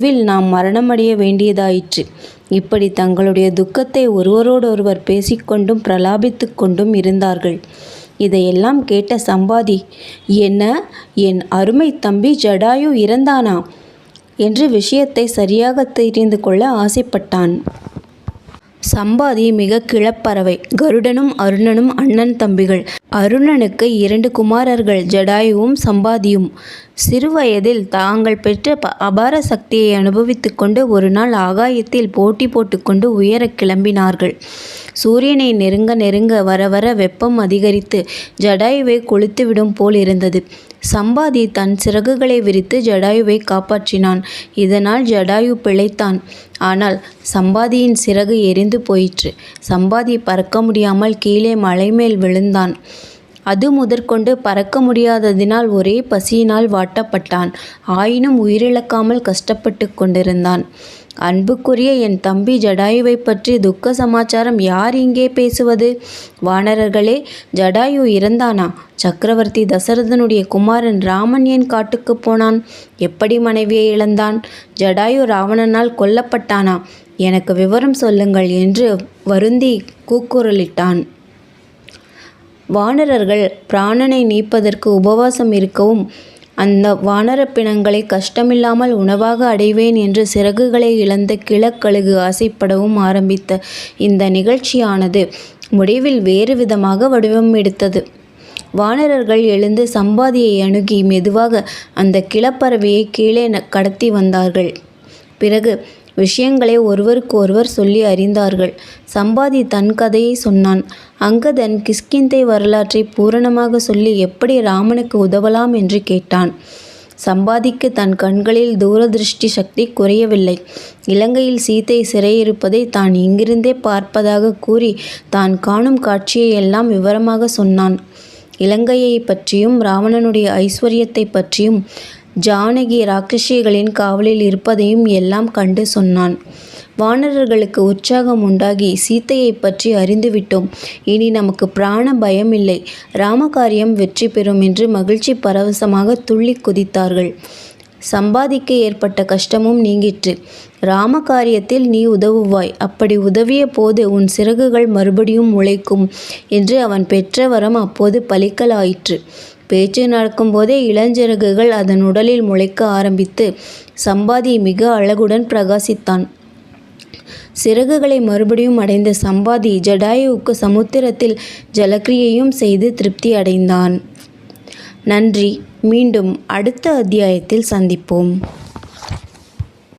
நாம் மரணமடைய வேண்டியதாயிற்று. இப்படி தங்களுடைய துக்கத்தை ஒருவரோடொருவர் பேசிக்கொண்டும் பிரலாபித்து கொண்டும் இருந்தார்கள். இதையெல்லாம் கேட்ட சம்பாதி, என்ன, என் அருமை தம்பி ஜடாயு இறந்தானா என்று விஷயத்தை சரியாக தெரிந்து கொள்ள ஆசைப்பட்டான். சம்பாதி மிக கிளப்பறவை. கருடனும் அருணனும் அண்ணன் தம்பிகள். அருணனுக்கு 2 குமாரர்கள், ஜடாயுவும் சம்பாதியும். சிறுவயதில் தாங்கள் பெற்ற அபார சக்தியை அனுபவித்து கொண்டு ஒரு நாள் ஆகாயத்தில் போட்டி போட்டுக்கொண்டு உயரக் கிளம்பினார்கள். சூரியனை நெருங்க நெருங்க வர வர வெப்பம் அதிகரித்து ஜடாயுவை கொளுத்துவிடும் போல் இருந்தது. சம்பாதி தன் சிறகுகளை விரித்து ஜடாயுவை காப்பாற்றினான். இதனால் ஜடாயு பிழைத்தான். ஆனால் சம்பாதியின் சிறகு எரிந்து போயிற்று. சம்பாதி பறக்க முடியாமல் கீழே மலை மேல் விழுந்தான். அது முதற்கொண்டு பறக்க முடியாததினால் ஒரே பசியினால் வாட்டப்பட்டான். ஆயினும் உயிரிழக்காமல் கஷ்டப்பட்டு கொண்டிருந்தான். அன்புக்குரிய என் தம்பி ஜடாயுவை பற்றி துக்க சமாச்சாரம் யார் இங்கே பேசுவது? வானரர்களே, ஜடாயு இறந்தானா? சக்கரவர்த்தி தசரதனுடைய குமாரன் ராமன் ஏன் காட்டுக்கு போனான்? எப்படி மனைவியை இழந்தான்? ஜடாயு ராவணனால் கொல்லப்பட்டானா? எனக்கு விவரம் சொல்லுங்கள் என்று வருந்தி கூக்குரலிட்டான். வானரர்கள் பிராணனை நீப்பதற்கு உபவாசம் இருக்கவும் அந்த வானர பிணங்களை கஷ்டமில்லாமல் உணவாக அடைவேன் என்று சிறகுகளை இழந்த கிழக்கழுகு ஆசைப்படவும் ஆரம்பித்த இந்த நிகழ்ச்சியானது முடிவில் வேறு விதமாக வடிவம் எடுத்தது. வானரர்கள் எழுந்து சம்பாதியை அணுகி மெதுவாக அந்த கிளப்பறவையை கீழே கடத்தி வந்தார்கள். பிறகு விஷயங்களை ஒருவருக்கு ஒருவர் சொல்லி அறிந்தார்கள். சம்பாதி தன் கதையை சொன்னான். அங்கதன் கிஷ்கிந்தை வரலாற்றை பூரணமாக சொல்லி எப்படி ராமனுக்கு உதவலாம் என்று கேட்டான். சம்பாதிக்கு தன் கண்களில் தூரதிருஷ்டி சக்தி குறையவில்லை. இலங்கையில் சீதை சிறையிருப்பதை தான் இங்கிருந்தே பார்ப்பதாக கூறி தான் காணும் காட்சியை எல்லாம் விவரமாக சொன்னான். இலங்கையை பற்றியும் ராவணனுடைய ஐஸ்வர்யத்தை பற்றியும் ஜானகி ராட்சசிகளின் காவலில் இருப்பதையும் எல்லாம் கண்டு சொன்னான். வானரர்களுக்கு உற்சாகம் உண்டாகி, சீத்தையை பற்றி அறிந்துவிட்டோம், இனி நமக்கு பிராண பயம் இல்லை, ராமகாரியம் வெற்றி பெறும் என்று மகிழ்ச்சி பரவசமாக துள்ளி குதித்தார்கள். சம்பாதிக்கு ஏற்பட்ட கஷ்டமும் நீங்கிற்று. ராமகாரியத்தில் நீ உதவுவாய். அப்படி உதவிய போது உன் சிறகுகள் மறுபடியும் முளைக்கும் என்று அவன் பெற்ற வரம் அப்போது பலிக்கலாயிற்று. பேச்சு நடக்கும்போதே இளஞ்சிறகுகள் அதன் உடலில் முளைக்க ஆரம்பித்து சம்பாதி மிக அழகுடன் பிரகாசித்தான். சிறகுகளை மறுபடியும் அடைந்த சம்பாதி ஜடாயுவுக்கு சமுத்திரத்தில் ஜலக்கிரியையும் செய்து திருப்தி அடைந்தான். நன்றி. மீண்டும் அடுத்த அத்தியாயத்தில் சந்திப்போம்.